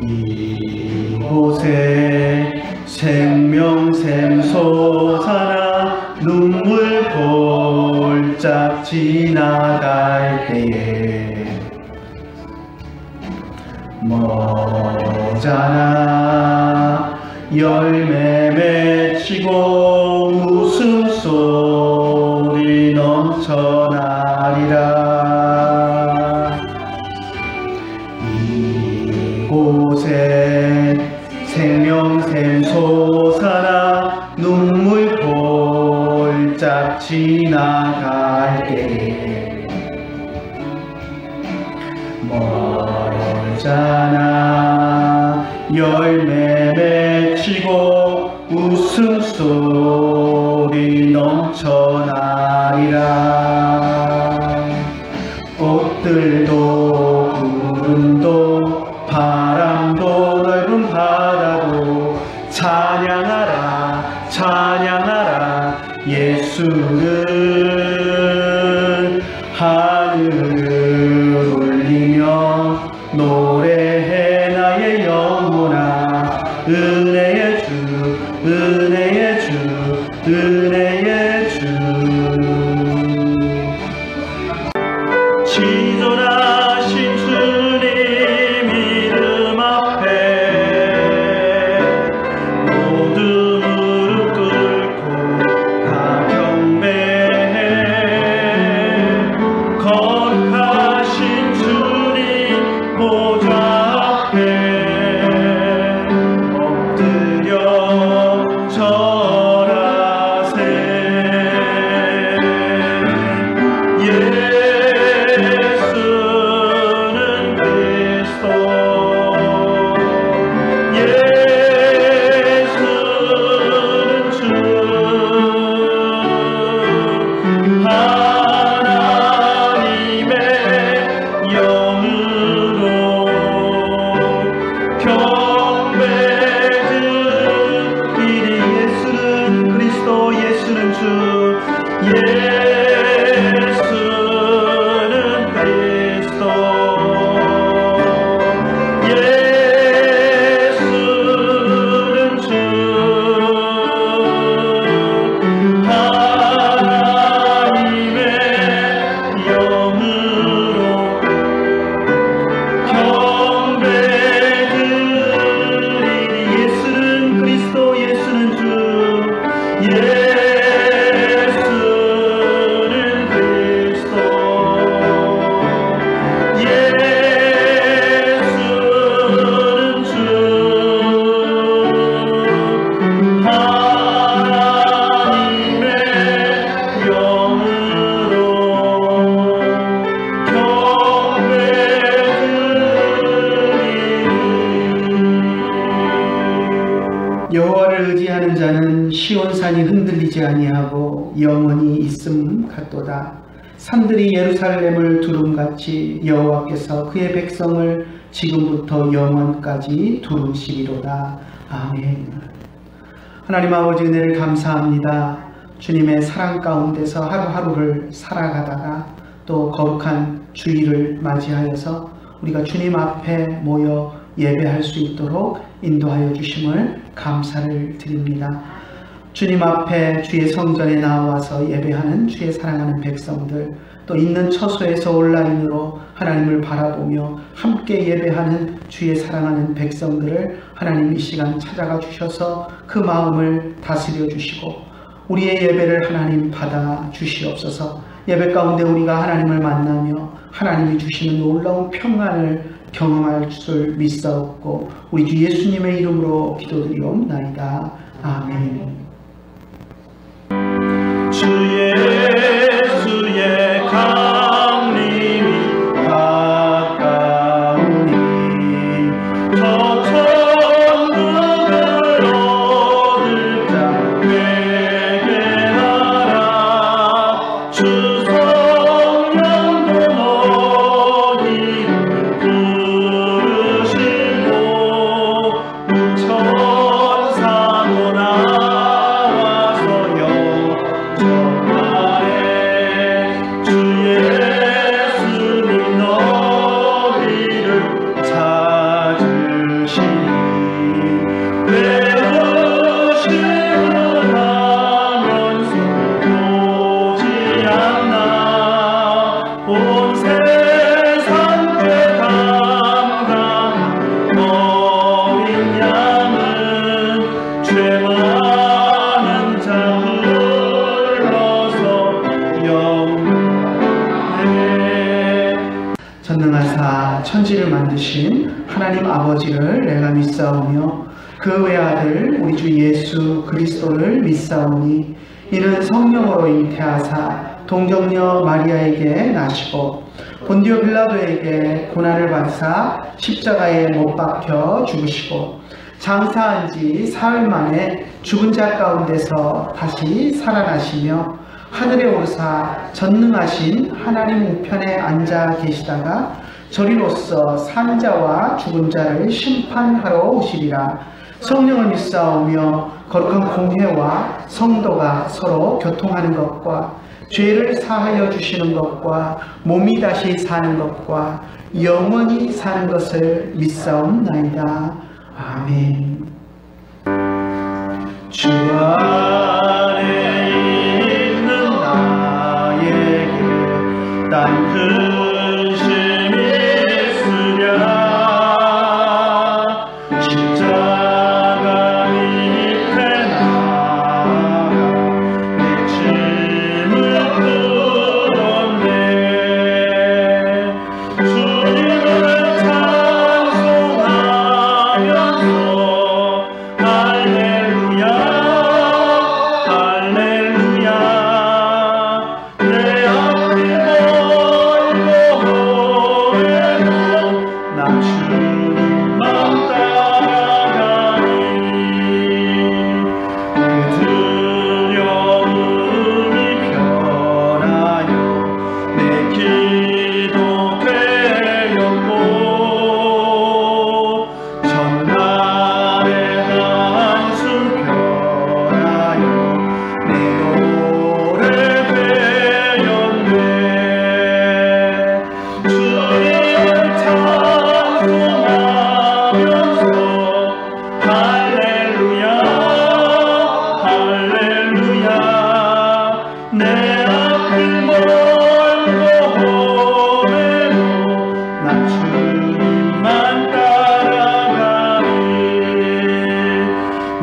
이곳에 생명샘 솟아나 눈물 골짝 지나갈 때에 머자나 열매 맺히고 웃음소리 넘쳐나리라. 이곳에 생명샘 솟아나 눈물 골짝 지나갈 때에 멀잖아 열매 맺히고 웃음소리 넘쳐나리라. 꽃들도 구름도 바람도 넓은 바다도 찬양하라 찬양하라 예수를 하늘을 울리며 노래해 나의 영혼아 은혜의 주 은혜의 주 은혜의 주. 지존하신 주님 이름 앞에 모두 무릎 꿇고 다 경배해. 거룩하신 주님 보좌 앞에 엎드려 절하세. 예수는 그리스도 예수는 주 하나님의 영으로 경배드리리. 예수는 그리스도 예수는 주 예수는 그리스도 예수는 주 하나님의 영으로 경배드리리. 예수는 그리스도 예수는 주 예수는 그리스도 예수는 주 하나님의 영으로 경배드리리. 여호와를 의지하는 자는 시온산이 흔들리지 아니하고 영원히 있음 같도다. 산들이 예루살렘을 두름같이 여호와께서 그의 백성을 지금부터 영원까지 두르시리로다. 아멘. 하나님 아버지 은혜를 감사합니다. 주님의 사랑 가운데서 하루하루를 살아가다가 또 거룩한 주일을 맞이하여서 우리가 주님 앞에 모여 예배할 수 있도록 인도하여 주심을 감사를 드립니다. 주님 앞에 주의 성전에 나와서 예배하는 주의 사랑하는 백성들, 또 있는 처소에서 온라인으로 하나님을 바라보며 함께 예배하는 주의 사랑하는 백성들을 하나님 이 시간 찾아가 주셔서 그 마음을 다스려 주시고 우리의 예배를 하나님 받아 주시옵소서. 예배 가운데 우리가 하나님을 만나며 하나님이 주시는 놀라운 평안을 경험할 줄 믿사옵고 우리 주 예수님의 이름으로 기도드리옵나이다. 아멘. 주 예수의 강림이 가까우니 저 천국을 얻을 자 회개하라. 주 성령도 너희를 부르시고 천사도 나 만드신 하나님 아버지를 내가 믿사오며 그 외아들 우리 주 예수 그리스도를 믿사오니 이는 성령으로 잉태하사 동정녀 마리아에게 나시고 본디오 빌라도에게 고난을 받으사 십자가에 못 박혀 죽으시고 장사한 지 사흘 만에 죽은 자 가운데서 다시 살아나시며 하늘에 오르사 전능하신 하나님 우편에 앉아 계시다가 저리로서 산 자와 죽은 자를 심판하러 오시리라. 성령을 믿사오며 거룩한 공회와 성도가 서로 교통하는 것과 죄를 사하여 주시는 것과 몸이 다시 사는 것과 영원히 사는 것을 믿사옵나이다. 아멘. 주 안에 있는 나에게 난 근심이 있으랴. 십자가 밑에 나가 내 짐을 풀었네. 주님을 찬송하면서 할렐루야 할렐루야. 내 앞이 멀고 험해도 나 주님만 따라가니 그 두려움이 변하여 내 기도 되었고 전날의 한숨 변하여 내 노래 되었네. 주님을 찬송하면서 할렐루야 할렐루야. 내 앞이 멀고 험해도 나 주님만 따라가니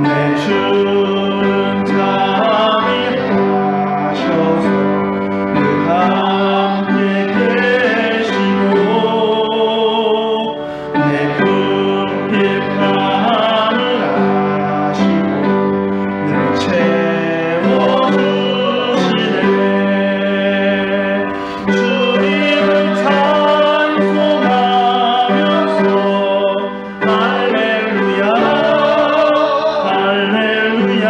내 주는 자비하셔서 늘 함께 계시고 내 궁핍함을 아시고 늘 채워주시네. 주님을 찬송하면서 할렐루야 할렐루야.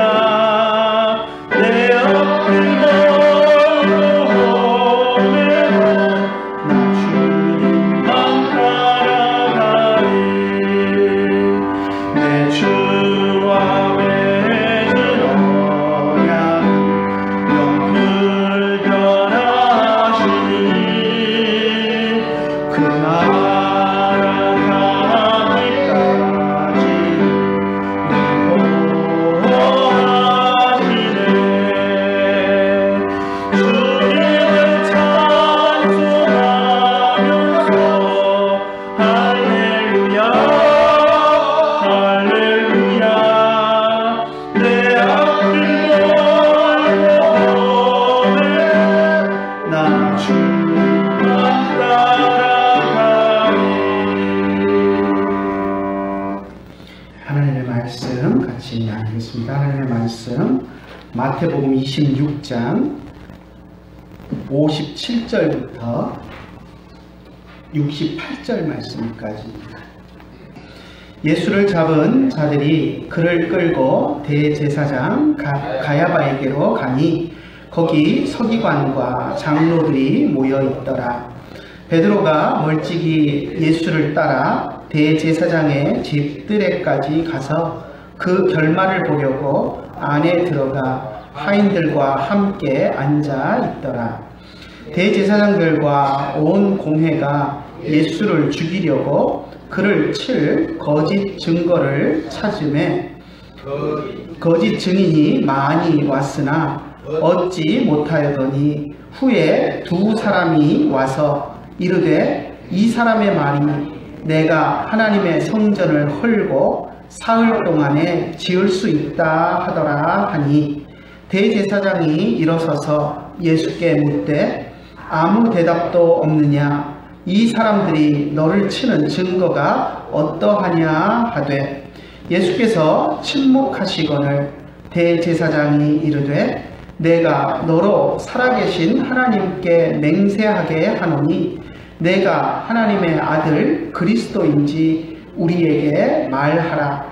내 앞이 멀고 험해도 나 주님만 따라가니 내 주와 맺은 언약은 영불변하시니 그 나라 가기까지 늘 보호하시네. 주님을 찬송하면서 할렐루야 할렐루야. 내 앞이 멀고 험해 나 주님만 따라가니. 하나님의 말씀 같이 나누겠습니다. 하나님의 말씀 마태복음 26장 57절부터 68절 말씀까지입니다. 예수를 잡은 자들이 그를 끌고 대제사장 가야바에게로 가니 거기 서기관과 장로들이 모여 있더라. 베드로가 멀찍이 예수를 따라 대제사장의 집들에까지 가서 그 결말을 보려고 안에 들어가 하인들과 함께 앉아 있더라. 대제사장들과 온 공회가 예수를 죽이려고 그를 칠 거짓 증거를 찾음에 거짓 증인이 많이 왔으나 얻지 못하였더니 후에 두 사람이 와서 이르되 이 사람의 말이 내가 하나님의 성전을 헐고 사흘 동안에 지을 수 있다 하더라 하니 대제사장이 일어서서 예수께 묻되 아무 대답도 없느냐. 이 사람들이 너를 치는 증거가 어떠하냐 하되 예수께서 침묵하시거늘 대제사장이 이르되 내가 너로 살아계신 하나님께 맹세하게 하노니 내가 하나님의 아들 그리스도인지 우리에게 말하라.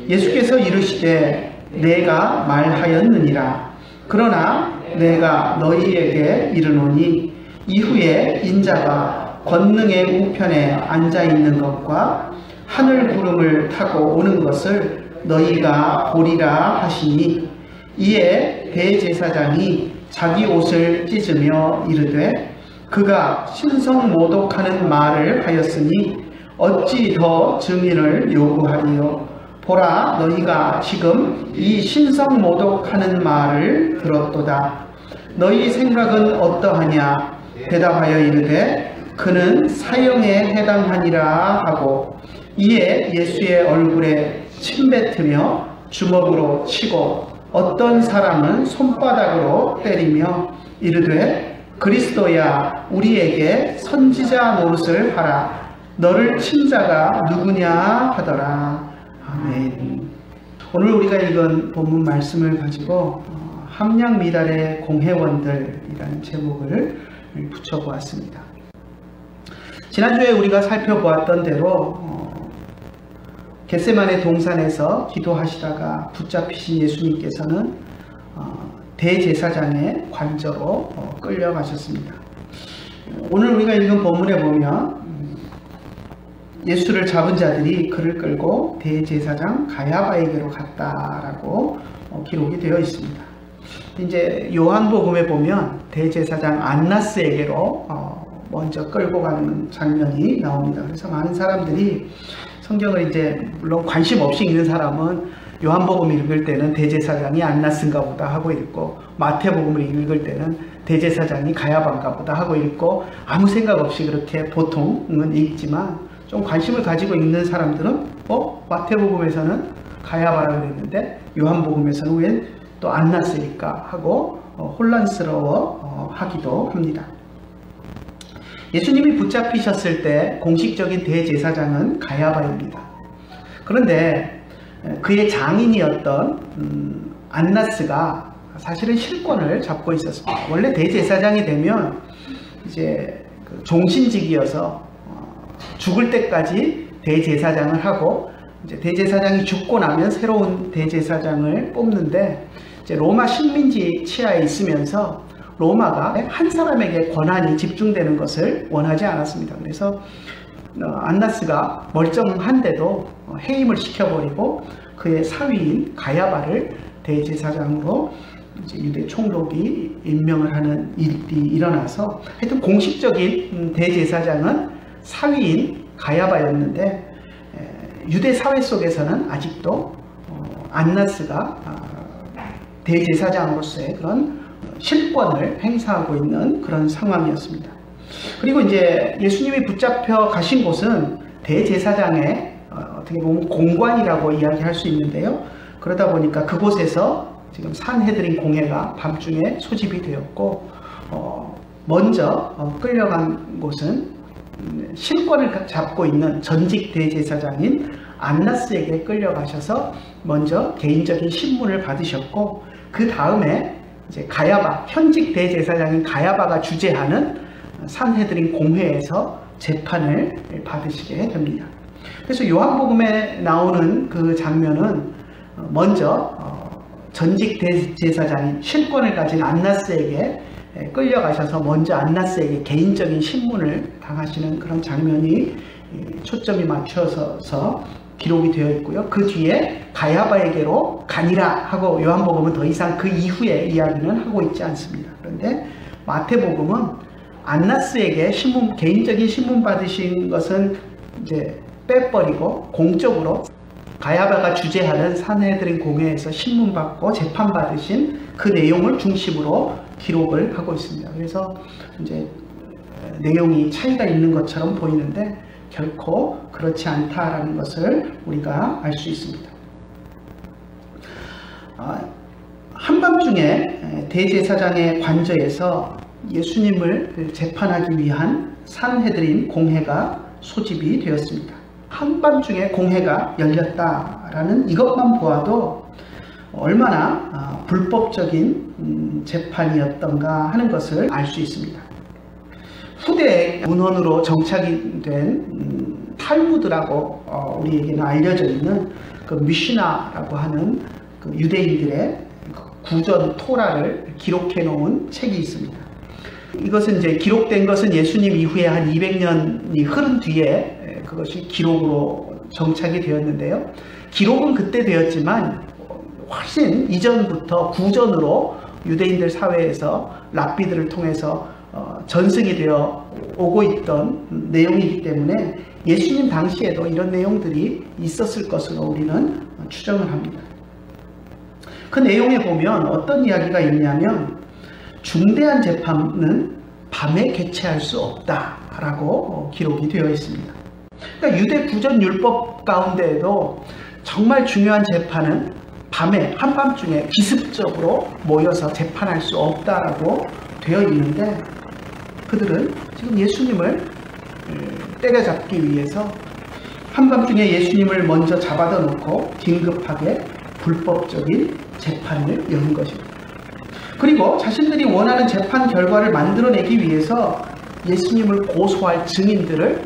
예수께서 이르시되 내가 말하였느니라. 그러나 내가 너희에게 이르노니 이후에 인자가 권능의 우편에 앉아있는 것과 하늘 구름을 타고 오는 것을 너희가 보리라 하시니 이에 대제사장이 자기 옷을 찢으며 이르되 그가 신성모독하는 말을 하였으니 어찌 더 증인을 요구하리요. 보라 너희가 지금 이 신성모독하는 말을 들었도다. 너희 생각은 어떠하냐. 대답하여 이르되 그는 사형에 해당하니라 하고 이에 예수의 얼굴에 침뱉으며 주먹으로 치고 어떤 사람은 손바닥으로 때리며 이르되 그리스도야 우리에게 선지자 노릇을 하라. 너를 친 자가 누구냐 하더라. 아멘. 오늘 우리가 읽은 본문 말씀을 가지고 함량미달의 공회원들이라는 제목을 붙여보았습니다. 지난주에 우리가 살펴보았던 대로 겟세마네 동산에서 기도하시다가 붙잡히신 예수님께서는 대제사장의 관저로 끌려가셨습니다. 오늘 우리가 읽은 본문에 보면 예수를 잡은 자들이 그를 끌고 대제사장 가야바에게로 갔다라고 기록이 되어 있습니다. 이제 요한복음에 보면 대제사장 안나스에게로 먼저 끌고 가는 장면이 나옵니다. 그래서 많은 사람들이 성경을 이제 물론 관심 없이 읽는 사람은 요한복음 읽을 때는 대제사장이 안나스인가 보다 하고 읽고 마태복음을 읽을 때는 대제사장이 가야바인가 보다 하고 읽고 아무 생각 없이 그렇게 보통은 읽지만 좀 관심을 가지고 읽는 사람들은 마태복음에서는 가야바라고 그랬는데 요한복음에서는 왜 또 안나스일까 하고 혼란스러워 하기도 합니다. 예수님이 붙잡히셨을 때 공식적인 대제사장은 가야바입니다. 그런데 그의 장인이었던 안나스가 사실은 실권을 잡고 있었습니다. 원래 대제사장이 되면 이제 종신직이어서 죽을 때까지 대제사장을 하고 이제 대제사장이 죽고 나면 새로운 대제사장을 뽑는데 이제 로마 식민지 치하에 있으면서 로마가 한 사람에게 권한이 집중되는 것을 원하지 않았습니다. 그래서 안나스가 멀쩡한데도 해임을 시켜버리고 그의 사위인 가야바를 대제사장으로 이제 유대 총독이 임명을 하는 일이 일어나서 하여튼 공식적인 대제사장은 사위인 가야바였는데 유대 사회 속에서는 아직도 안나스가 대제사장으로서의 그런 실권을 행사하고 있는 그런 상황이었습니다. 그리고 이제 예수님이 붙잡혀 가신 곳은 대제사장의 어떻게 보면 공관이라고 이야기할 수 있는데요. 그러다 보니까 그곳에서 지금 산헤드린 공회가 밤중에 소집이 되었고 먼저 끌려간 곳은 실권을 잡고 있는 전직 대제사장인 안나스에게 끌려가셔서 먼저 개인적인 신문을 받으셨고 그 다음에 이제 가야바, 현직 대제사장인 가야바가 주재하는 산헤드린 공회에서 재판을 받으시게 됩니다. 그래서 요한복음에 나오는 그 장면은 먼저 전직 대제사장인 실권을 가진 안나스에게 끌려가셔서 먼저 안나스에게 개인적인 신문을 당하시는 그런 장면이 초점이 맞춰서 기록이 되어 있고요. 그 뒤에 가야바에게로 가니라 하고 요한복음은 더 이상 그 이후의 이야기는 하고 있지 않습니다. 그런데 마태복음은 안나스에게 개인적인 신문 받으신 것은 이제 빼버리고 공적으로 가야바가 주재하는 산헤드린 공회에서 신문 받고 재판 받으신 그 내용을 중심으로 기록을 하고 있습니다. 그래서 이제 내용이 차이가 있는 것처럼 보이는데 결코 그렇지 않다라는 것을 우리가 알 수 있습니다. 한밤중에 대제사장의 관저에서 예수님을 재판하기 위한 산헤드린 공회가 소집이 되었습니다. 한밤중에 공회가 열렸다라는 이것만 보아도 얼마나 불법적인 재판이었던가 하는 것을 알 수 있습니다. 후대 문헌으로 정착이 된 탈무드라고 우리에게는 알려져 있는 그 미시나라고 하는 그 유대인들의 구전 토라를 기록해 놓은 책이 있습니다. 이것은 이제 기록된 것은 예수님 이후에 한 200년이 흐른 뒤에 그것이 기록으로 정착이 되었는데요. 기록은 그때 되었지만 훨씬 이전부터 구전으로 유대인들 사회에서 랍비들을 통해서 전승이 되어 오고 있던 내용이기 때문에 예수님 당시에도 이런 내용들이 있었을 것으로 우리는 추정을 합니다. 그 내용에 보면 어떤 이야기가 있냐면 중대한 재판은 밤에 개최할 수 없다라고 기록이 되어 있습니다. 그러니까 유대 구전 율법 가운데에도 정말 중요한 재판은 밤에 한밤중에 기습적으로 모여서 재판할 수 없다라고 되어 있는데 그들은 지금 예수님을 때려잡기 위해서 한밤중에 예수님을 먼저 잡아다 놓고 긴급하게 불법적인 재판을 여는 것입니다. 그리고 자신들이 원하는 재판 결과를 만들어내기 위해서 예수님을 고소할 증인들을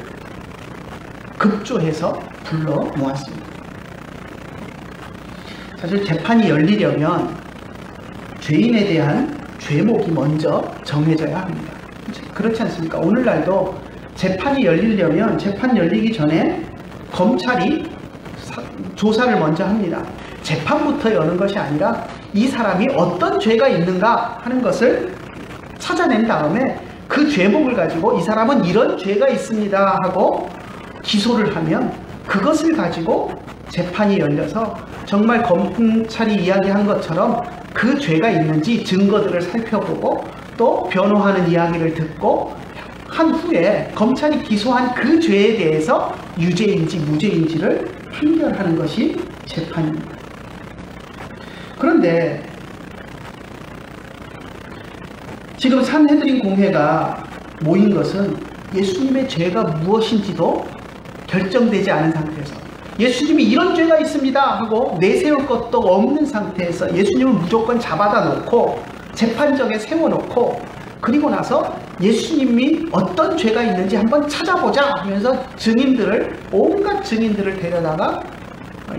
급조해서 불러 모았습니다. 사실 재판이 열리려면 죄인에 대한 죄목이 먼저 정해져야 합니다. 그렇지 않습니까? 오늘날도 재판이 열리려면 재판 열리기 전에 검찰이 조사를 먼저 합니다. 재판부터 여는 것이 아니라 이 사람이 어떤 죄가 있는가 하는 것을 찾아낸 다음에 그 죄목을 가지고 이 사람은 이런 죄가 있습니다 하고 기소를 하면 그것을 가지고 재판이 열려서 정말 검찰이 이야기한 것처럼 그 죄가 있는지 증거들을 살펴보고 또 변호하는 이야기를 듣고 한 후에 검찰이 기소한 그 죄에 대해서 유죄인지 무죄인지를 판결하는 것이 재판입니다. 그런데 지금 산헤드린 공회가 모인 것은 예수님의 죄가 무엇인지도 결정되지 않은 상태에서 예수님이 이런 죄가 있습니다 하고 내세울 것도 없는 상태에서 예수님을 무조건 잡아다 놓고 재판정에 세워놓고 그리고 나서 예수님이 어떤 죄가 있는지 한번 찾아보자 하면서 온갖 증인들을 데려다가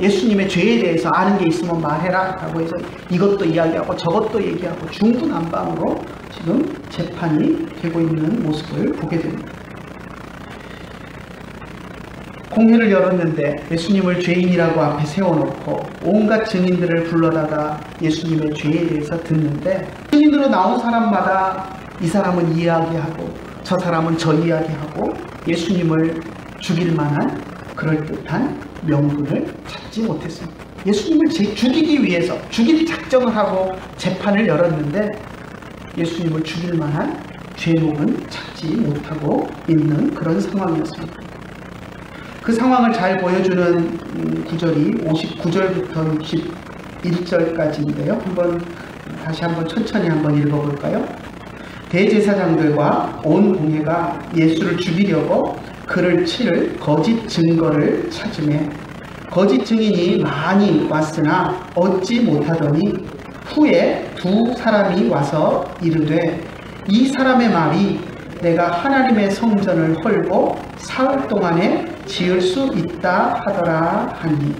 예수님의 죄에 대해서 아는 게 있으면 말해라 라고 해서 이것도 이야기하고 저것도 얘기하고 중구난방으로 지금 재판이 되고 있는 모습을 보게 됩니다. 공회를 열었는데 예수님을 죄인이라고 앞에 세워놓고 온갖 증인들을 불러다가 예수님의 죄에 대해서 듣는데 증인으로 나온 사람마다 이 사람은 이야기하고 저 사람은 저 이야기하고 예수님을 죽일 만한 그럴듯한 명분을 찾지 못했습니다. 예수님을 죽이기 위해서 죽일 작정을 하고 재판을 열었는데 예수님을 죽일 만한 죄목은 찾지 못하고 있는 그런 상황이었습니다. 그 상황을 잘 보여주는 구절이 59절부터 61절까지인데요. 다시 한번 천천히 한번 읽어볼까요? 대제사장들과 온 공회가 예수를 죽이려고 그를 치를 거짓 증거를 찾으매 거짓 증인이 많이 왔으나 얻지 못하더니 후에 두 사람이 와서 이르되 이 사람의 말이 내가 하나님의 성전을 헐고 사흘 동안에 지을 수 있다 하더라 하니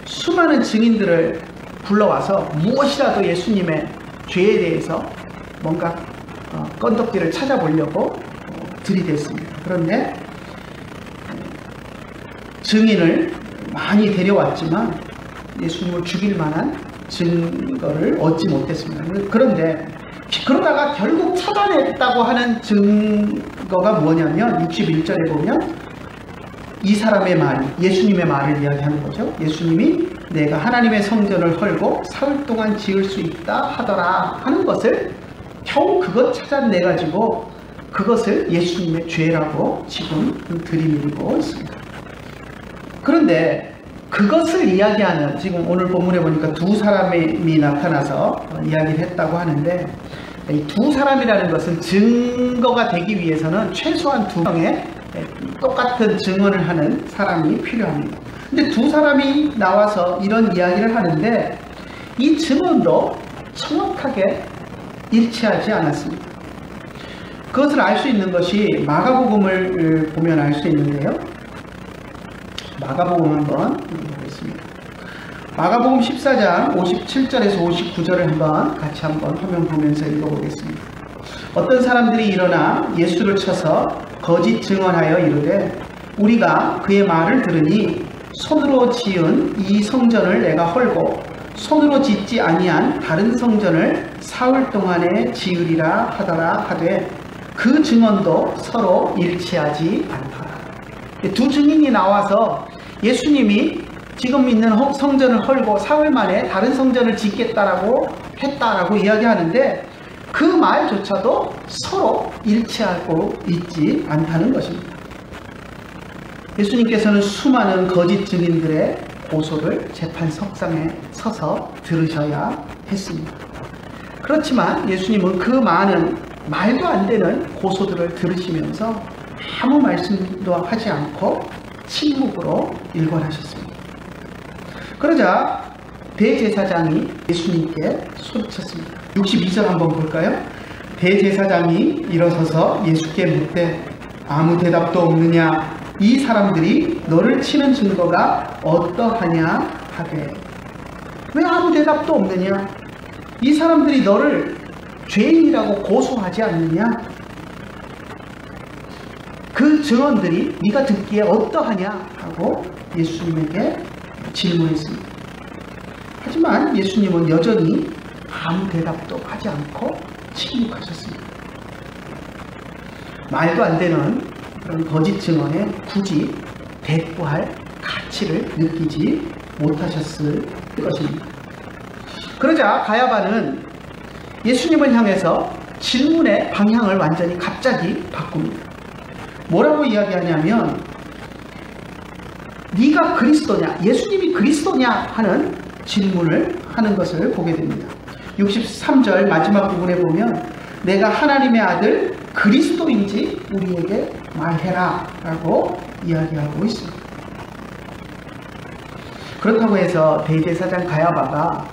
수많은 증인들을 불러와서 무엇이라도 예수님의 죄에 대해서 뭔가 건덕지를 찾아보려고 들이댔습니다. 그런데 증인을 많이 데려왔지만 예수님을 죽일 만한 증거를 얻지 못했습니다. 그런데 그러다가 결국 찾아냈다고 하는 증거가 뭐냐면 61절에 보면 이 사람의 말이 예수님의 말을 이야기하는 거죠. 예수님이 내가 하나님의 성전을 헐고 사흘 동안 지을 수 있다 하더라 하는 것을 겨우 그것 찾아내가지고 그것을 예수님의 죄라고 지금 들이밀고 있습니다. 그런데 그것을 이야기하는 지금 오늘 본문에 보니까 두 사람이 나타나서 이야기를 했다고 하는데 이 두 사람이라는 것은 증거가 되기 위해서는 최소한 두 명의 똑같은 증언을 하는 사람이 필요합니다. 근데 두 사람이 나와서 이런 이야기를 하는데 이 증언도 정확하게 일치하지 않았습니다. 그것을 알 수 있는 것이 마가복음을 보면 알 수 있는데요. 마가복음 한번 보겠습니다. 마가복음 14장 57절에서 59절을 같이 한번 화면 보면서 읽어보겠습니다. 어떤 사람들이 일어나 예수를 쳐서 거짓 증언하여 이르되 우리가 그의 말을 들으니 손으로 지은 이 성전을 내가 헐고 손으로 짓지 아니한 다른 성전을 사흘 동안에 지으리라 하더라 하되 그 증언도 서로 일치하지 않더라. 두 증인이 나와서 예수님이 지금 있는 성전을 헐고 사흘 만에 다른 성전을 짓겠다라고 했다라고 이야기하는데 그 말조차도 서로 일치하고 있지 않다는 것입니다. 예수님께서는 수많은 거짓 증인들의 고소를 재판석상에 서서 들으셔야 했습니다. 그렇지만 예수님은 그 많은 말도 안 되는 고소들을 들으시면서 아무 말씀도 하지 않고 침묵으로 일관하셨습니다. 그러자 대제사장이 예수님께 소리쳤습니다. 62절 한번 볼까요? 대제사장이 일어서서 예수께 묻되 아무 대답도 없느냐? 이 사람들이 너를 치는 증거가 어떠하냐 하되 왜 아무 대답도 없느냐? 이 사람들이 너를 죄인이라고 고소하지 않느냐? 그 증언들이 네가 듣기에 어떠하냐? 하고 예수님에게 질문했습니다. 하지만 예수님은 여전히 아무 대답도 하지 않고 침묵하셨습니다. 말도 안 되는 그런 거짓 증언에 굳이 대꾸할 가치를 느끼지 못하셨을 것입니다. 그러자 가야바는 예수님을 향해서 질문의 방향을 완전히 갑자기 바꿉니다. 뭐라고 이야기하냐면 네가 그리스도냐? 예수님이 그리스도냐? 하는 질문을 하는 것을 보게 됩니다. 63절 마지막 부분에 보면 내가 하나님의 아들 그리스도인지 우리에게 말해라 라고 이야기하고 있습니다. 그렇다고 해서 대제사장 가야바가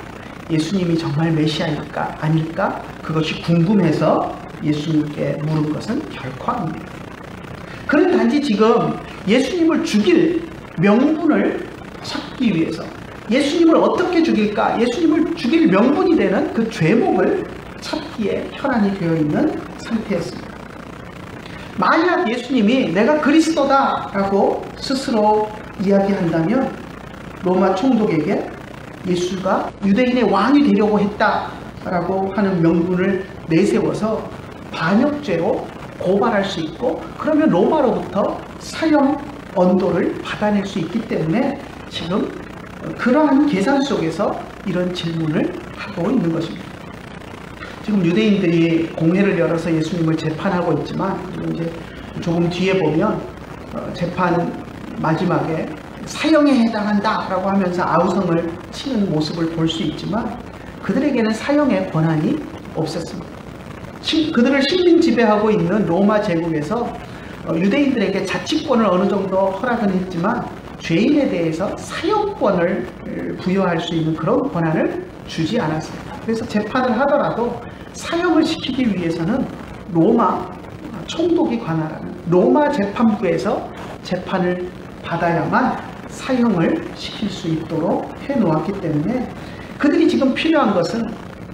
예수님이 정말 메시아일까 아닐까 그것이 궁금해서 예수님께 물은 것은 결코 아닙니다. 그는 단지 지금 예수님을 죽일 명분을 찾기 위해서 예수님을 어떻게 죽일까, 예수님을 죽일 명분이 되는 그 죄목을 찾기에 혈안이 되어 있는 상태였습니다. 만약 예수님이 내가 그리스도다 라고 스스로 이야기한다면 로마 총독에게 예수가 유대인의 왕이 되려고 했다라고 하는 명분을 내세워서 반역죄로 고발할 수 있고 그러면 로마로부터 사형 언도를 받아낼 수 있기 때문에 지금 그러한 계산 속에서 이런 질문을 하고 있는 것입니다. 지금 유대인들이 공회를 열어서 예수님을 재판하고 있지만 이제 조금 뒤에 보면 재판 마지막에 사형에 해당한다 라고 하면서 아우성을 치는 모습을 볼 수 있지만 그들에게는 사형의 권한이 없었습니다. 그들을 식민 지배하고 있는 로마 제국에서 유대인들에게 자치권을 어느 정도 허락은 했지만 죄인에 대해서 사형권을 부여할 수 있는 그런 권한을 주지 않았습니다. 그래서 재판을 하더라도 사형을 시키기 위해서는 로마 총독이 관할하는 로마 재판부에서 재판을 받아야만 사형을 시킬 수 있도록 해놓았기 때문에 그들이 지금 필요한 것은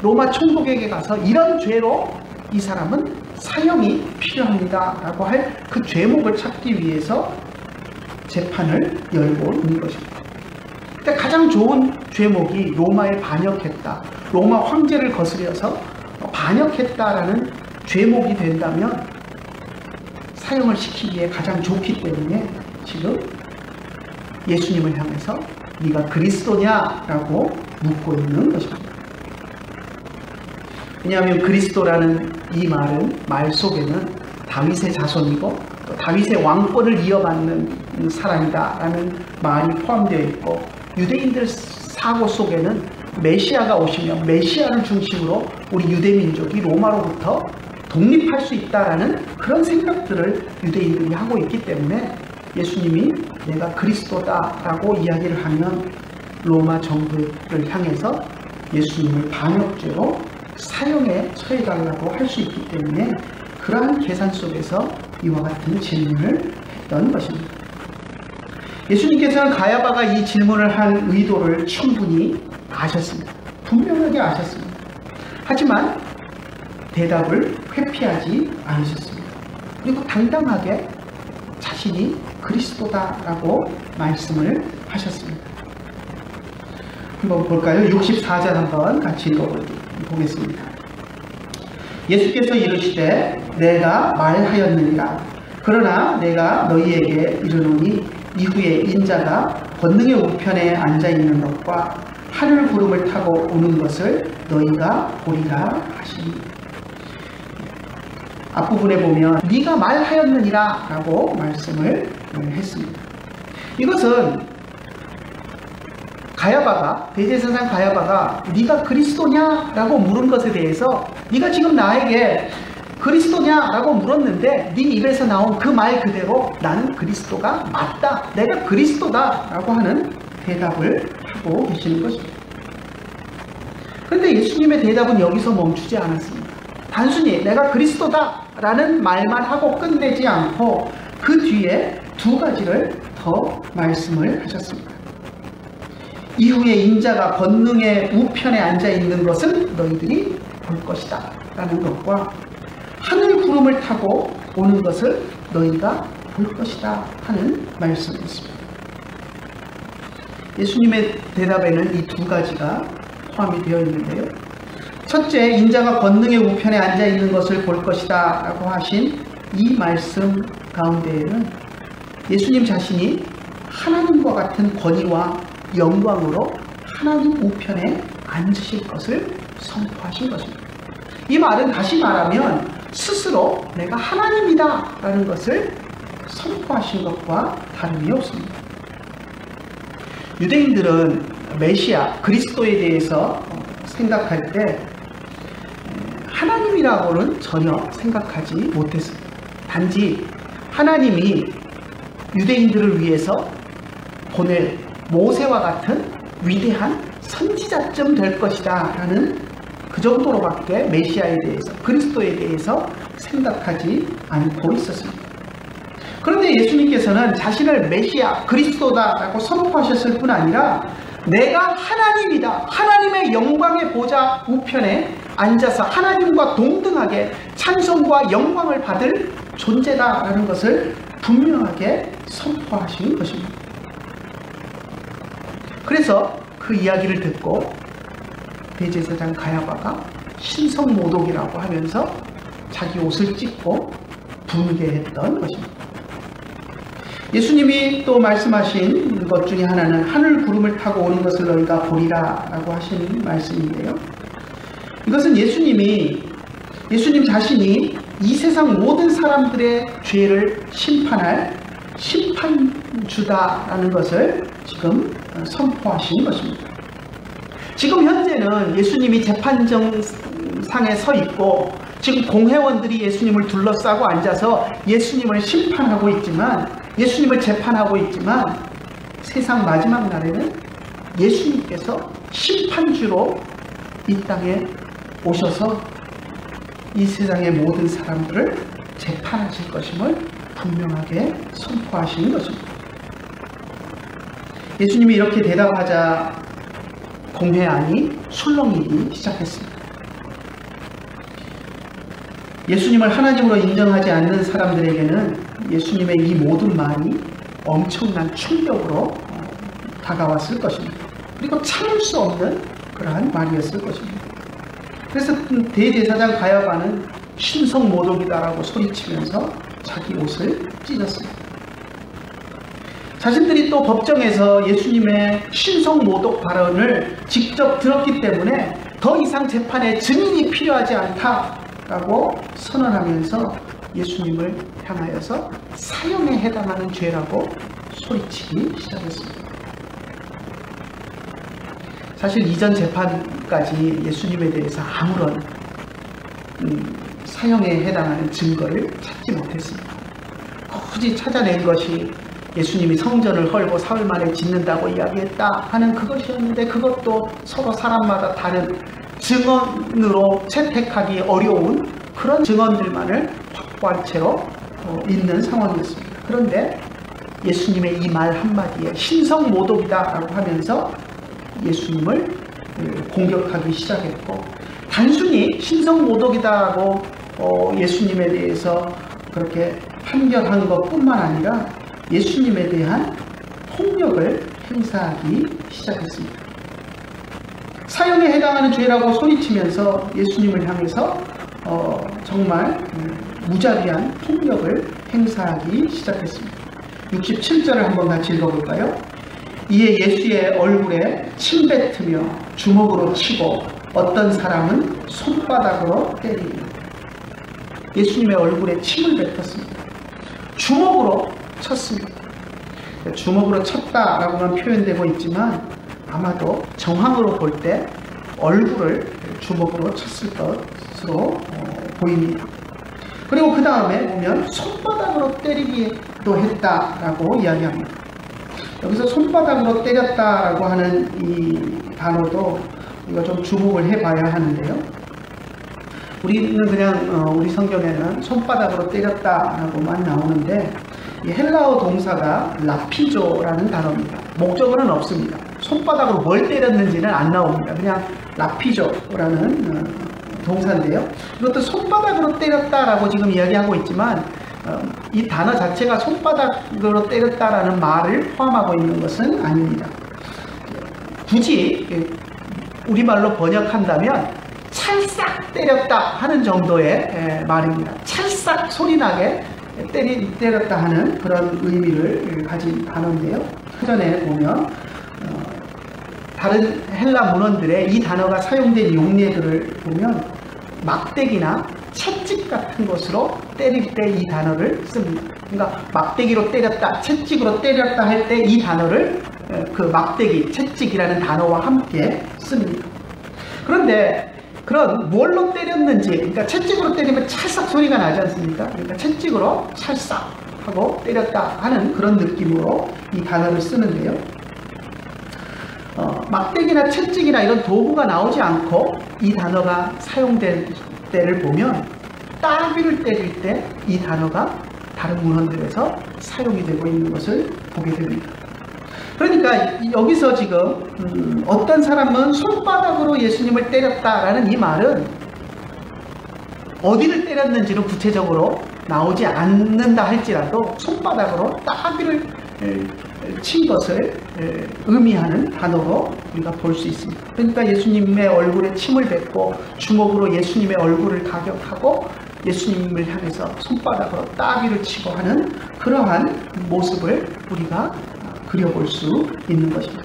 로마 총독에게 가서 이런 죄로 이 사람은 사형이 필요합니다 라고 할 그 죄목을 찾기 위해서 재판을 열고 있는 것입니다. 근데 가장 좋은 죄목이 로마에 반역했다, 로마 황제를 거스려서 반역했다라는 죄목이 된다면 사형을 시키기에 가장 좋기 때문에 지금 예수님을 향해서 네가 그리스도냐라고 묻고 있는 것입니다. 왜냐하면 그리스도라는 이 말 속에는 다윗의 자손이고 또 다윗의 왕권을 이어받는 사람이다라는 말이 포함되어 있고 유대인들 사고 속에는 메시아가 오시면 메시아를 중심으로 우리 유대민족이 로마로부터 독립할 수 있다라는 그런 생각들을 유대인들이 하고 있기 때문에 예수님이 내가 그리스도다라고 이야기를 하면 로마 정부를 향해서 예수님을 반역죄로 사형에 처해달라고 할 수 있기 때문에 그러한 계산 속에서 이와 같은 질문을 했던 것입니다. 예수님께서는 가야바가 이 질문을 한 의도를 충분히 아셨습니다. 분명하게 아셨습니다. 하지만 대답을 회피하지 않으셨습니다. 그리고 당당하게 자신이 그리스도다라고 말씀을 하셨습니다. 한번 볼까요? 64절 한번 같이 읽어보겠습니다. 예수께서 이르시되 내가 말하였느니라. 그러나 내가 너희에게 이르노니 이후에 인자가 권능의 우편에 앉아있는 것과 하늘 구름을 타고 오는 것을 너희가 보리라 하시니. 앞부분에 보면 네가 말하였느니라 라고 말씀을 했습니다. 이것은 가야바가, 대제사장 가야바가 네가 그리스도냐? 라고 물은 것에 대해서 네가 지금 나에게 그리스도냐? 라고 물었는데 네 입에서 나온 그 말 그대로 나는 그리스도가 맞다. 내가 그리스도다. 라고 하는 대답을 하고 계시는 것입니다. 그런데 예수님의 대답은 여기서 멈추지 않았습니다. 단순히 내가 그리스도다 라는 말만 하고 끝내지 않고 그 뒤에 두 가지를 더 말씀을 하셨습니다. 이후에 인자가 권능의 우편에 앉아있는 것을 너희들이 볼 것이다 라는 것과 하늘 구름을 타고 오는 것을 너희가 볼 것이다 하는 말씀이었습니다. 예수님의 대답에는 이 두 가지가 포함이 되어 있는데요. 첫째, 인자가 권능의 우편에 앉아있는 것을 볼 것이다 라고 하신 이 말씀 가운데에는 예수님 자신이 하나님과 같은 권위와 영광으로 하나님 우편에 앉으실 것을 선포하신 것입니다. 이 말은 다시 말하면 스스로 내가 하나님이다 라는 것을 선포하신 것과 다름이 없습니다. 유대인들은 메시아, 그리스도에 대해서 생각할 때 하나님이라고는 전혀 생각하지 못했습니다. 단지 하나님이 유대인들을 위해서 보낼 모세와 같은 위대한 선지자쯤 될 것이다 라는 그 정도로밖에 메시아에 대해서, 그리스도에 대해서 생각하지 않고 있었습니다. 그런데 예수님께서는 자신을 메시아, 그리스도다 라고 선포하셨을 뿐 아니라 내가 하나님이다, 하나님의 영광의 보좌 우편에 앉아서 하나님과 동등하게 찬송과 영광을 받을 존재다 라는 것을 분명하게 선포하신 것입니다. 그래서 그 이야기를 듣고 대제사장 가야바가 신성모독이라고 하면서 자기 옷을 찢고 분개했던 것입니다. 예수님이 또 말씀하신 것 중에 하나는 하늘 구름을 타고 오는 것을 너희가 보리라 라고 하시는 말씀인데요. 이것은 예수님 자신이 이 세상 모든 사람들의 죄를 심판할 심판주다라는 것을 지금 선포하신 것입니다. 지금 현재는 예수님이 재판정상에 서 있고 지금 공회원들이 예수님을 둘러싸고 앉아서 예수님을 심판하고 있지만, 예수님을 재판하고 있지만, 세상 마지막 날에는 예수님께서 심판주로 이 땅에 오셔서 이 세상의 모든 사람들을 재판하실 것임을 분명하게 선포하신 것입니다. 예수님이 이렇게 대답하자 공회안이 술렁이기 시작했습니다. 예수님을 하나님으로 인정하지 않는 사람들에게는 예수님의 이 모든 말이 엄청난 충격으로 다가왔을 것입니다. 그리고 참을 수 없는 그러한 말이었을 것입니다. 그래서 대제사장 가야바는 신성모독이다라고 소리치면서 자기 옷을 찢었습니다. 자신들이 또 법정에서 예수님의 신성모독 발언을 직접 들었기 때문에 더 이상 재판에 증인이 필요하지 않다라고 선언하면서 예수님을 향하여서 사형에 해당하는 죄라고 소리치기 시작했습니다. 사실 이전 재판까지 예수님에 대해서 아무런 사형에 해당하는 증거를 찾지 못했습니다. 굳이 찾아낸 것이 예수님이 성전을 헐고 사흘 만에 짓는다고 이야기했다 하는 그것이었는데, 그것도 서로 사람마다 다른 증언으로 채택하기 어려운 그런 증언들만을 확보한 채로 있는 상황이었습니다. 그런데 예수님의 이 말 한마디에 신성모독이다 라고 하면서 예수님을 공격하기 시작했고, 단순히 신성모독이다라고 예수님에 대해서 그렇게 판결한 것뿐만 아니라 예수님에 대한 폭력을 행사하기 시작했습니다. 사형에 해당하는 죄라고 소리치면서 예수님을 향해서 정말 무자비한 폭력을 행사하기 시작했습니다. 67절을 한번 같이 읽어볼까요? 이에 예수의 얼굴에 침 뱉으며 주먹으로 치고 어떤 사람은 손바닥으로 때리며, 예수님의 얼굴에 침을 뱉었습니다. 주먹으로 쳤습니다. 주먹으로 쳤다라고만 표현되고 있지만 아마도 정황으로 볼 때 얼굴을 주먹으로 쳤을 것으로 보입니다. 그리고 그 다음에 보면 손바닥으로 때리기도 했다라고 이야기합니다. 여기서 손바닥으로 때렸다라고 하는 이 단어도 이거 좀 주목을 해봐야 하는데요. 우리는 그냥 우리 성경에는 손바닥으로 때렸다라고만 나오는데, 이 헬라어 동사가 라피조라는 단어입니다. 목적어는 없습니다. 손바닥으로 뭘 때렸는지는 안 나옵니다. 그냥 라피조라는 동사인데요. 이것도 손바닥으로 때렸다라고 지금 이야기하고 있지만 이 단어 자체가 손바닥으로 때렸다라는 말을 포함하고 있는 것은 아닙니다. 굳이 우리말로 번역한다면 찰싹 때렸다 하는 정도의 말입니다. 찰싹 소리나게 때렸다 하는 그런 의미를 가진 단어인데요. 사전에 보면 다른 헬라 문헌들의 이 단어가 사용된 용례들을 보면 막대기나 채찍 같은 것으로 때릴 때 이 단어를 씁니다. 그러니까 막대기로 때렸다, 채찍으로 때렸다 할 때 이 단어를 그 막대기, 채찍이라는 단어와 함께 씁니다. 그런데 그런 뭘로 때렸는지, 그러니까 채찍으로 때리면 찰싹 소리가 나지 않습니까? 그러니까 채찍으로 찰싹 하고 때렸다 하는 그런 느낌으로 이 단어를 쓰는데요. 막대기나 채찍이나 이런 도구가 나오지 않고 이 단어가 사용된 때를 보면 따귀를 때릴 때 이 단어가 다른 문헌들에서 사용이 되고 있는 것을 보게 됩니다. 그러니까 여기서 지금 어떤 사람은 손바닥으로 예수님을 때렸다라는 이 말은 어디를 때렸는지는 구체적으로 나오지 않는다 할지라도 손바닥으로 따귀를 친 것을 의미하는 단어로 우리가 볼 수 있습니다. 그러니까 예수님의 얼굴에 침을 뱉고 주먹으로 예수님의 얼굴을 가격하고 예수님을 향해서 손바닥으로 따귀를 치고 하는 그러한 모습을 우리가 그려볼 수 있는 것입니다.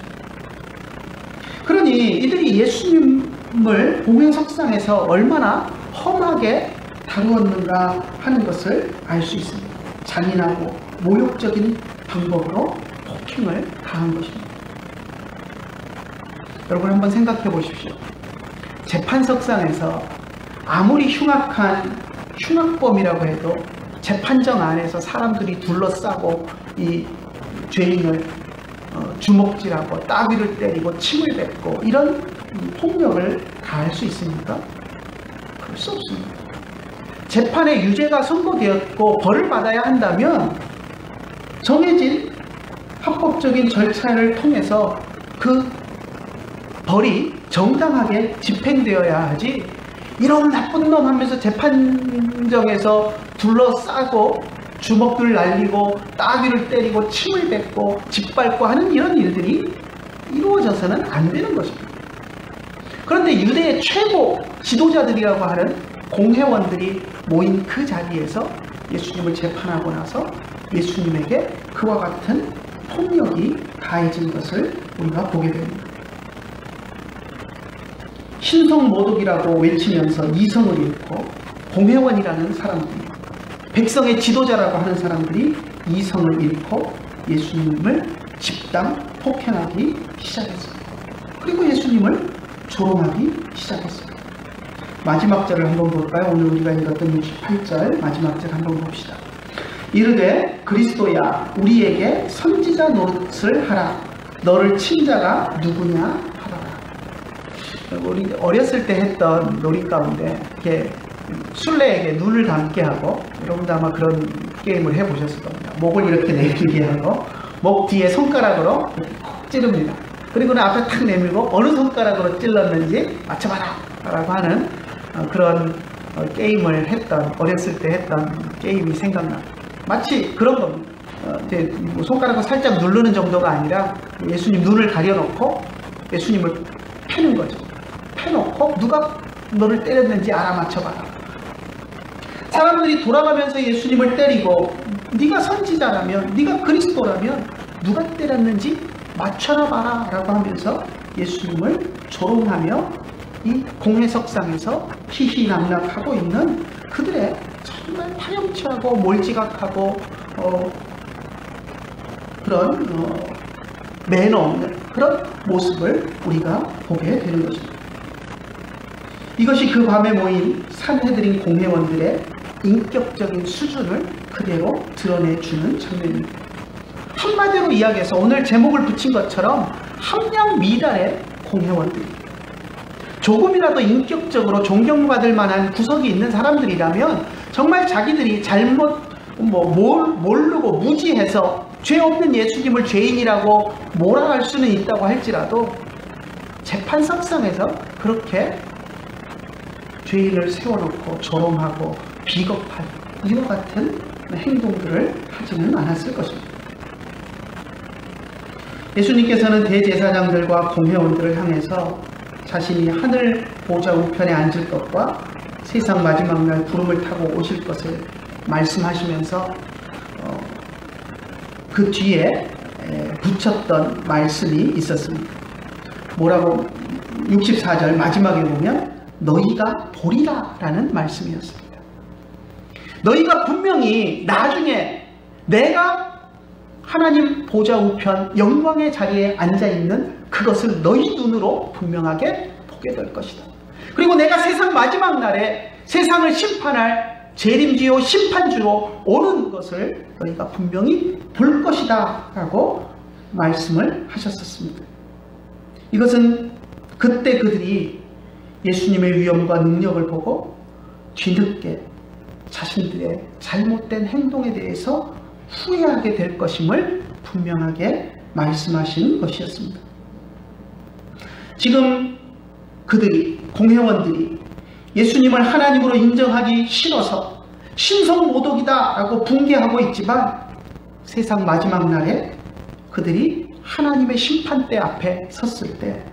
그러니 이들이 예수님을 공회석상에서 얼마나 험하게 다루었는가 하는 것을 알 수 있습니다. 잔인하고 모욕적인 방법으로 폭행을 가한 것입니다. 여러분 한번 생각해 보십시오. 재판석상에서 아무리 흉악한 흉악범이라고 해도 재판정 안에서 사람들이 둘러싸고 이 죄인을 주먹질하고 따귀를 때리고 침을 뱉고 이런 폭력을 가할 수 있습니까? 그럴 수 없습니다. 재판에 유죄가 선고되었고 벌을 받아야 한다면 정해진 합법적인 절차를 통해서 그 벌이 정당하게 집행되어야 하지, 이런 나쁜 놈 하면서 재판정에서 둘러싸고 주먹들 날리고 따귀를 때리고 침을 뱉고 짓밟고 하는 이런 일들이 이루어져서는 안 되는 것입니다. 그런데 유대의 최고 지도자들이라고 하는 공회원들이 모인 그 자리에서 예수님을 재판하고 나서 예수님에게 그와 같은 폭력이 가해진 것을 우리가 보게 됩니다. 신성모독이라고 외치면서 이성을 잃고 공회원이라는 사람들이, 백성의 지도자라고 하는 사람들이 이성을 잃고 예수님을 집단 폭행하기 시작했습니다. 그리고 예수님을 조롱하기 시작했습니다. 마지막 절을 한번 볼까요? 오늘 우리가 읽었던 68절 마지막 절 한번 봅시다. 이르되 그리스도야 우리에게 선지자 노릇을 하라. 너를 친 자가 누구냐 하라. 우리 어렸을 때 했던 놀이 가운데 이렇게 술래에게 눈을 감게 하고, 여러분도 아마 그런 게임을 해보셨을 겁니다. 목을 이렇게 내밀게 하고 목 뒤에 손가락으로 콕 찌릅니다. 그리고는 앞에 탁 내밀고 어느 손가락으로 찔렀는지 맞춰봐라 라고 하는 그런 게임을 했던, 어렸을 때 했던 게임이 생각납니다. 마치 그런 겁니다. 손가락을 살짝 누르는 정도가 아니라 예수님 눈을 가려놓고 예수님을 패는 거죠. 패놓고 누가 너를 때렸는지 알아맞혀봐라. 사람들이 돌아가면서 예수님을 때리고 네가 선지자라면, 네가 그리스도라면 누가 때렸는지 맞춰봐라 라고 하면서 예수님을 조롱하며 이 공회석상에서 희희낙낙하고 있는 그들의 정말 파렴치하고 몰지각하고 그런 매너 없는 그런 모습을 우리가 보게 되는 것입니다. 이것이 그 밤에 모인 산헤드린 공회원들의 인격적인 수준을 그대로 드러내주는 장면입니다. 한마디로 이야기해서 오늘 제목을 붙인 것처럼 함량 미달의 공회원들, 조금이라도 인격적으로 존경받을 만한 구석이 있는 사람들이라면 정말 자기들이 잘못 모르고 무지해서 죄 없는 예수님을 죄인이라고 몰아갈 수는 있다고 할지라도 재판석상에서 그렇게 죄인을 세워놓고 조롱하고 비겁한 이와 같은 행동들을 하지는 않았을 것입니다. 예수님께서는 대제사장들과 공회원들을 향해서 자신이 하늘 보좌 우편에 앉을 것과 세상 마지막 날 구름을 타고 오실 것을 말씀하시면서 그 뒤에 붙였던 말씀이 있었습니다. 뭐라고? 64절 마지막에 보면 너희가 보리라 라는 말씀이었습니다. 너희가 분명히 나중에 내가 하나님 보좌 우편 영광의 자리에 앉아있는 그것을 너희 눈으로 분명하게 보게 될 것이다. 그리고 내가 세상 마지막 날에 세상을 심판할 재림주요 심판주로 오는 것을 너희가 분명히 볼 것이다 라고 말씀을 하셨었습니다. 이것은 그때 그들이 예수님의 위엄과 능력을 보고 뒤늦게 자신들의 잘못된 행동에 대해서 후회하게 될 것임을 분명하게 말씀하신 것이었습니다. 지금 그들이, 공회원들이 예수님을 하나님으로 인정하기 싫어서 신성모독이다 라고 붕괴하고 있지만 세상 마지막 날에 그들이 하나님의 심판대 앞에 섰을 때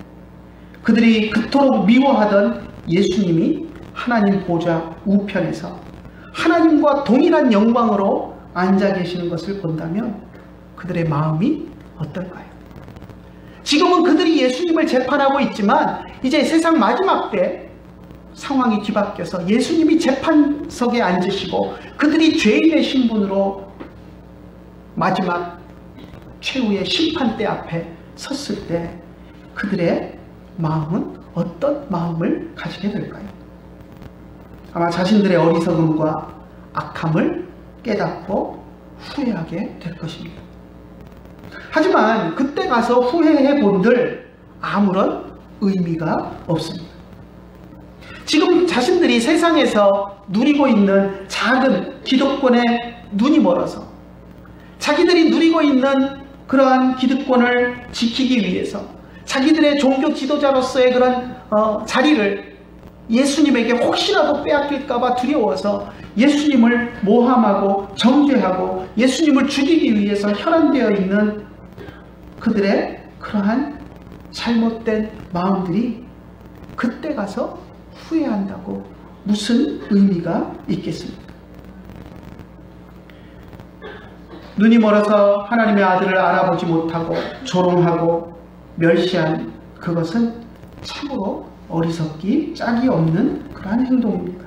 그들이 그토록 미워하던 예수님이 하나님 보좌 우편에서 하나님과 동일한 영광으로 앉아 계시는 것을 본다면 그들의 마음이 어떨까요? 지금은 그들이 예수님을 재판하고 있지만 이제 세상 마지막 때 상황이 뒤바뀌어서 예수님이 재판석에 앉으시고 그들이 죄인의 신분으로 마지막 최후의 심판대 앞에 섰을 때 그들의 마음은 어떤 마음을 가지게 될까요? 아마 자신들의 어리석음과 악함을 깨닫고 후회하게 될 것입니다. 하지만 그때 가서 후회해 본들 아무런 의미가 없습니다. 지금 자신들이 세상에서 누리고 있는 작은 기득권에 눈이 멀어서 자기들이 누리고 있는 그러한 기득권을 지키기 위해서 자기들의 종교 지도자로서의 그런 자리를 예수님에게 혹시라도 빼앗길까봐 두려워서 예수님을 모함하고 정죄하고 예수님을 죽이기 위해서 혈안되어 있는 그들의 그러한 잘못된 마음들이 그때 가서 후회한다고 무슨 의미가 있겠습니까? 눈이 멀어서 하나님의 아들을 알아보지 못하고 조롱하고 멸시한 그것은 참으로 어리석기 짝이 없는 그러한 행동입니다.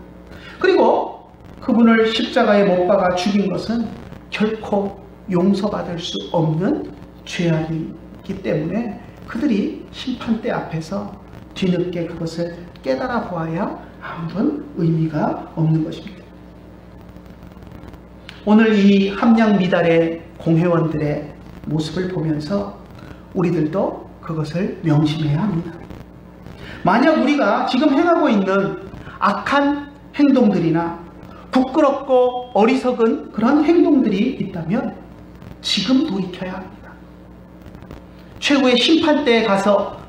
그리고 그분을 십자가에 못 박아 죽인 것은 결코 용서받을 수 없는 죄악이기 때문에 그들이 심판대 앞에서 뒤늦게 그것을 깨달아 보아야 아무런 의미가 없는 것입니다. 오늘 이 함량 미달의 공회원들의 모습을 보면서 우리들도 그것을 명심해야 합니다. 만약 우리가 지금 행하고 있는 악한 행동들이나 부끄럽고 어리석은 그런 행동들이 있다면 지금 돌이켜야 합니다. 최후의 심판대에 가서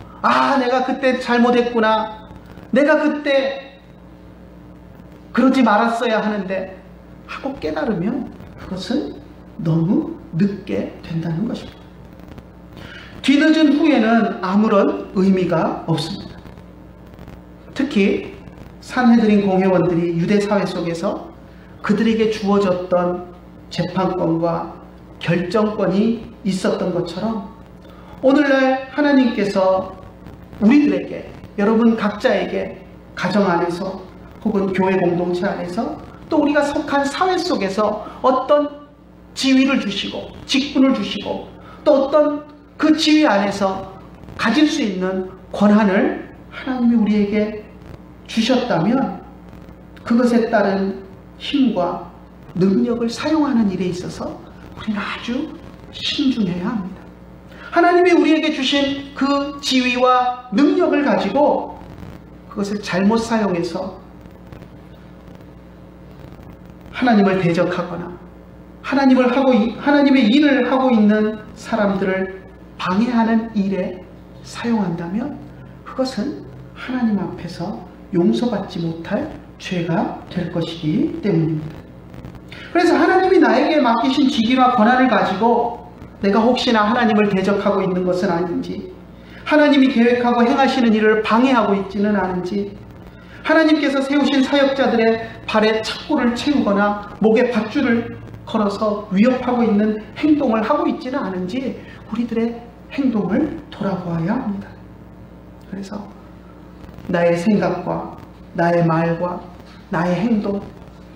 내가 그때 잘못했구나, 내가 그때 그러지 말았어야 하는데 하고 깨달으면 그것은 너무 늦게 된다는 것입니다. 뒤늦은 후에는 아무런 의미가 없습니다. 특히 산헤드린 공회원들이 유대 사회 속에서 그들에게 주어졌던 재판권과 결정권이 있었던 것처럼 오늘날 하나님께서 우리들에게, 여러분 각자에게 가정 안에서 혹은 교회 공동체 안에서 또 우리가 속한 사회 속에서 어떤 지위를 주시고 직분을 주시고 또 어떤 그 지위 안에서 가질 수 있는 권한을 하나님이 우리에게 주셨다면 그것에 따른 힘과 능력을 사용하는 일에 있어서 우리는 아주 신중해야 합니다. 하나님이 우리에게 주신 그 지위와 능력을 가지고 그것을 잘못 사용해서 하나님을 대적하거나 하나님의 일을 하고 있는 사람들을 방해하는 일에 사용한다면 그것은 하나님 앞에서 용서받지 못할 죄가 될 것이기 때문입니다. 그래서 하나님이 나에게 맡기신 직위와 권한을 가지고 내가 혹시나 하나님을 대적하고 있는 것은 아닌지, 하나님이 계획하고 행하시는 일을 방해하고 있지는 않은지, 하나님께서 세우신 사역자들의 발에 착고를 채우거나 목에 밧줄을 걸어서 위협하고 있는 행동을 하고 있지는 않은지 우리들의 행동을 돌아보아야 합니다. 그래서 나의 생각과 나의 말과 나의 행동,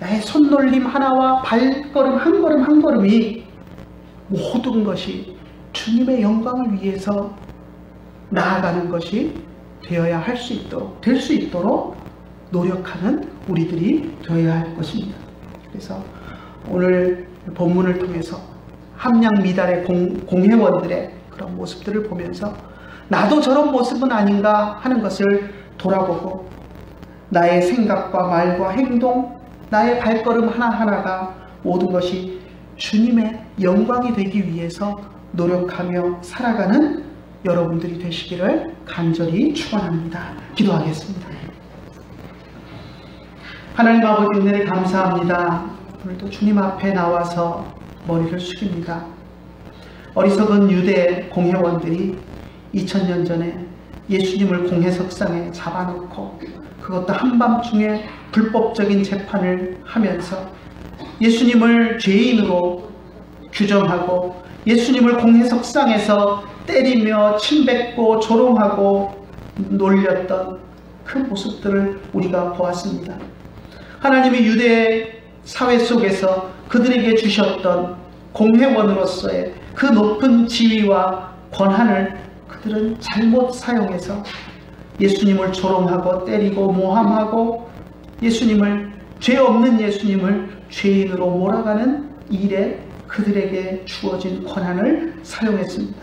나의 손놀림 하나와 발걸음 한 걸음 한 걸음이 모든 것이 주님의 영광을 위해서 나아가는 것이 되어야 될 수 있도록 노력하는 우리들이 되어야 할 것입니다. 그래서 오늘 본문을 통해서 함량 미달의 공회원들의 그런 모습들을 보면서 나도 저런 모습은 아닌가 하는 것을 돌아보고 나의 생각과 말과 행동, 나의 발걸음 하나하나가 모든 것이 주님의 영광이 되기 위해서 노력하며 살아가는 여러분들이 되시기를 간절히 축원합니다. 기도하겠습니다. 하나님 아버지, 은혜를 감사합니다. 오늘도 주님 앞에 나와서 머리를 숙입니다. 어리석은 유대 공회원들이 2000년 전에 예수님을 공회석상에 잡아놓고 그것도 한밤중에 불법적인 재판을 하면서 예수님을 죄인으로 규정하고 예수님을 공회석상에서 때리며 침뱉고 조롱하고 놀렸던 그 모습들을 우리가 보았습니다. 하나님이 유대 사회 속에서 그들에게 주셨던 공회원으로서의 그 높은 지위와 권한을 그들은 잘못 사용해서 예수님을 조롱하고 때리고 모함하고 죄 없는 예수님을 죄인으로 몰아가는 일에 그들에게 주어진 권한을 사용했습니다.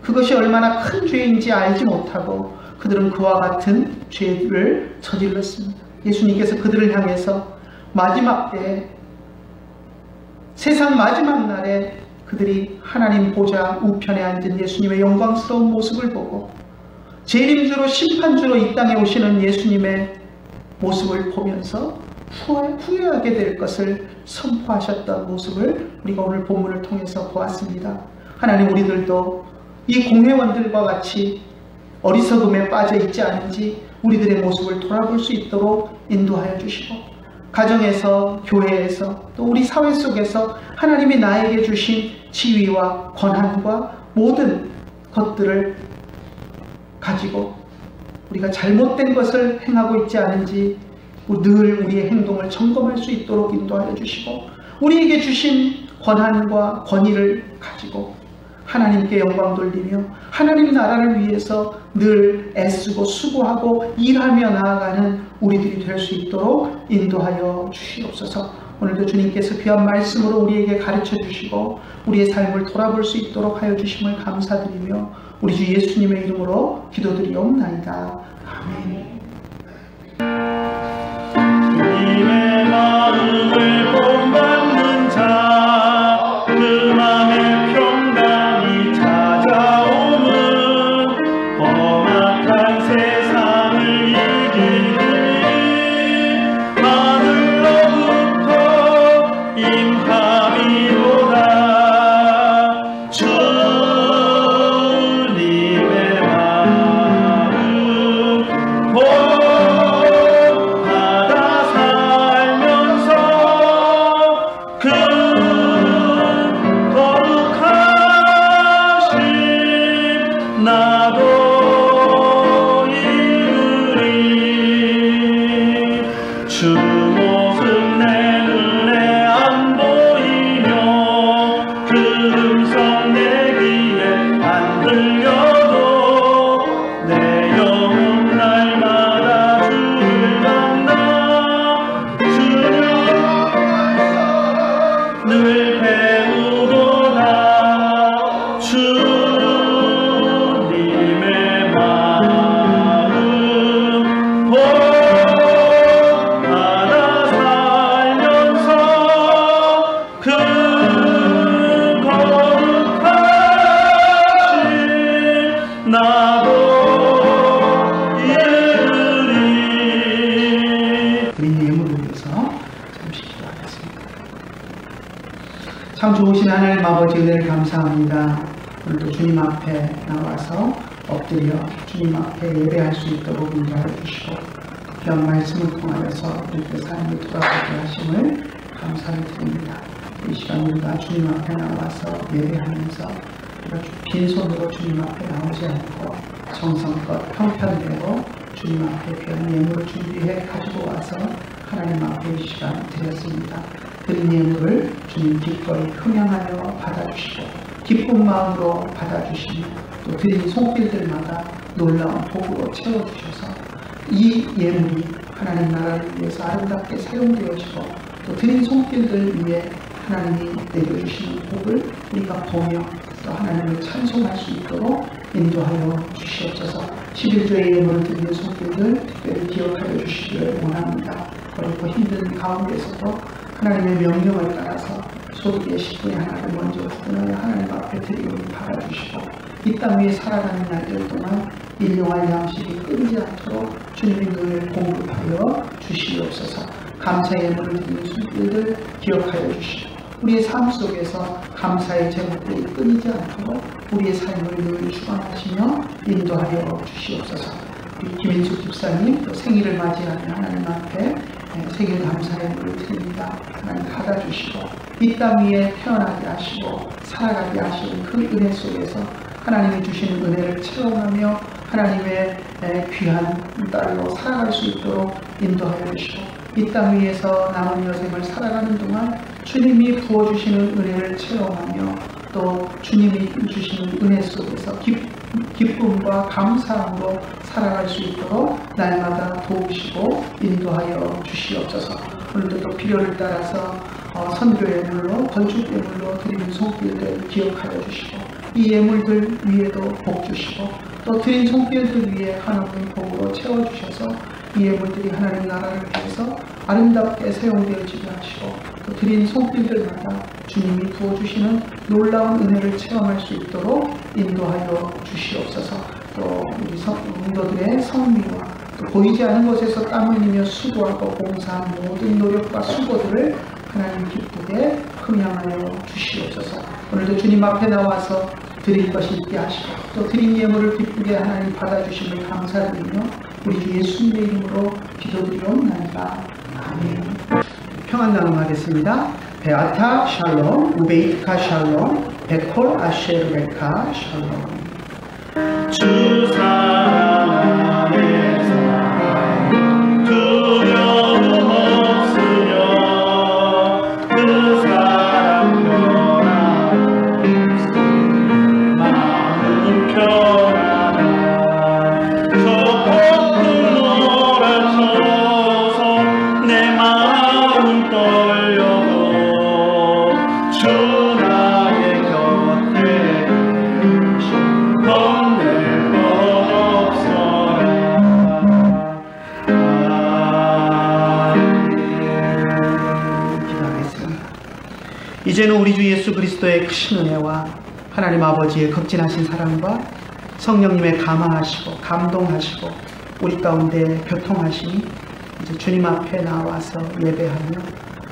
그것이 얼마나 큰 죄인지 알지 못하고 그들은 그와 같은 죄를 저질렀습니다. 예수님께서 그들을 향해서 마지막 때에, 세상 마지막 날에 그들이 하나님 보좌 우편에 앉은 예수님의 영광스러운 모습을 보고 재림주로 심판주로 이 땅에 오시는 예수님의 모습을 보면서 후회하게 될 것을 선포하셨던 모습을 우리가 오늘 본문을 통해서 보았습니다. 하나님, 우리들도 이 공회원들과 같이 어리석음에 빠져 있지 않은지 우리들의 모습을 돌아볼 수 있도록 인도하여 주시고, 가정에서, 교회에서, 또 우리 사회 속에서 하나님이 나에게 주신 지위와 권한과 모든 것들을 가지고 우리가 잘못된 것을 행하고 있지 않은지 늘 우리의 행동을 점검할 수 있도록 인도하여 주시고, 우리에게 주신 권한과 권위를 가지고 하나님께 영광 돌리며 하나님 나라를 위해서 늘 애쓰고 수고하고 일하며 나아가는 우리들이 될 수 있도록 인도하여 주시옵소서. 오늘도 주님께서 귀한 말씀으로 우리에게 가르쳐 주시고 우리의 삶을 돌아볼 수 있도록 하여 주심을 감사드리며 우리 주 예수님의 이름으로 기도드리옵나이다. 아멘. 주님의 마음을 본받는 자, 그 맘에 평강이 찾아오는 험악한 세상을 이기리 하늘로부터 임함이로다. 주님의 마음 나도 이루리. 주 모습 내 눈에 안 보이며 그 음성 내 귀에 안 들려도 내 영혼 날마다 주를 만나 주를 늘 배우도다. 주님의 마음 본받아 살면서 그 거룩하신 나도 이르리. 우리 예물을 위해서 잠시 기도하겠습니다. 참 좋으신 하나님 아버지 은혜를 감사합니다. 오늘도 주님 앞에 나와서 엎드려 주님 앞에 예배할 수 있도록 인도하여 주시고 귀한 말씀을 통하여서 우리의 삶을 돌아보게 하심을 감사를 드립니다. 이 시간 우리가 주님 앞에 나와서 예배하면서 우리가 빈손으로 주님 앞에 나오지 않고 정성껏 형편대로 주님 앞에 귀한 예물을 준비해 가지고 와서 하나님 앞에 이 시간 드렸습니다. 드린 예물을 주님 기꺼이 흥양하며 받아주시고 기쁜 마음으로 받아주시며 또 드린 손길들마다 놀라운 복으로 채워주셔서 이 예물이 하나님 나라를 위해서 아름답게 사용되어지고 또 드린 손길들 위에 하나님이 내려주시는 복을 우리가 보며 또 하나님을 찬송할 수 있도록 인도하여 주시옵소서. 11조의 예물을 드리는 손길들 특별히 기억하여 주시기를 원합니다. 어렵고 힘든 가운데서도 하나님의 명령을 따라서 소득의 10분의 하나를 먼저 끊어야 하나님 앞에 드리오니 받아주시고 이 땅 위에 살아가는 날들 동안 일용할 양식이 끊이지 않도록 주님의 눈을 공급하여 주시옵소서. 감사의 예물을 드리는 손길들 기억하여 주시고 우리의 삶 속에서 감사의 제목들이 끊이지 않도록 우리의 삶을 늘 주관하시며 인도하여 주시옵소서. 우리 김인숙 집사님 또 생일을 맞이하는 하나님 앞에 생일 감사의 예물을 드립니다. 하나님 받아주시고 이 땅 위에 태어나게 하시고 살아가게 하시는 그 은혜 속에서 하나님이 주시는 은혜를 체험하며 하나님의 귀한 딸로 살아갈 수 있도록 인도하여 주시고 이 땅 위에서 남은 여생을 살아가는 동안 주님이 부어주시는 은혜를 체험하며 또 주님이 주시는 은혜 속에서 기쁨과 감사함으로 살아갈 수 있도록 날마다 도우시고 인도하여 주시옵소서. 오늘도 또 필요를 따라서 선교 예물로 건축 예물로 드리는 손길들 기억하여 주시고 이 예물들 위에도 복 주시고 또 드린 손길들 위에 하나님의 복으로 채워주셔서 이 예물들이 하나님 나라를 위해서 아름답게 사용되어지게 하시고 또 드린 손길들마다 주님이 부어주시는 놀라운 은혜를 체험할 수 있도록 인도하여 주시옵소서. 또 우리 성도들의 성미와 또 보이지 않은 곳에서 땀 흘리며 수고하고 봉사한 모든 노력과 수고들을 하나님 기쁘게 흥양하여 주시옵소서. 오늘도 주님 앞에 나와서 드릴 것이 있게 하시고 또 드린 예물을 기쁘게 하나님 받아주심을 감사드리며 우리 주 예수님의 이름으로 기도드리옵나이다. 아멘. 평안 나눔하겠습니다. 베아타 샬롬, 우베이트카 샬롬, 베콜 아쉐르베카 샬롬. 주 사랑하는 사랑 두려움 없으며 그 사랑 변함없으며 이제는 우리 주 예수 그리스도의 크신 은혜와 하나님 아버지의 극진하신 사랑과 성령님의 감화하시고 감동하시고 우리 가운데 교통하심이 이제 주님 앞에 나와서 예배하며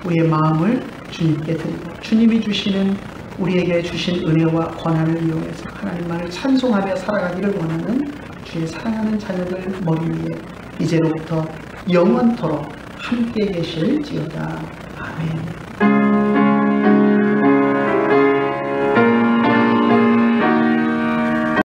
우리의 마음을 주님께 드리고 주님이 주시는 우리에게 주신 은혜와 권한을 이용해서 하나님만을 찬송하며 살아가기를 원하는 주의 사랑하는 자녀들 머리 위에 이제로부터 영원토록 함께 계실지어다. 아멘.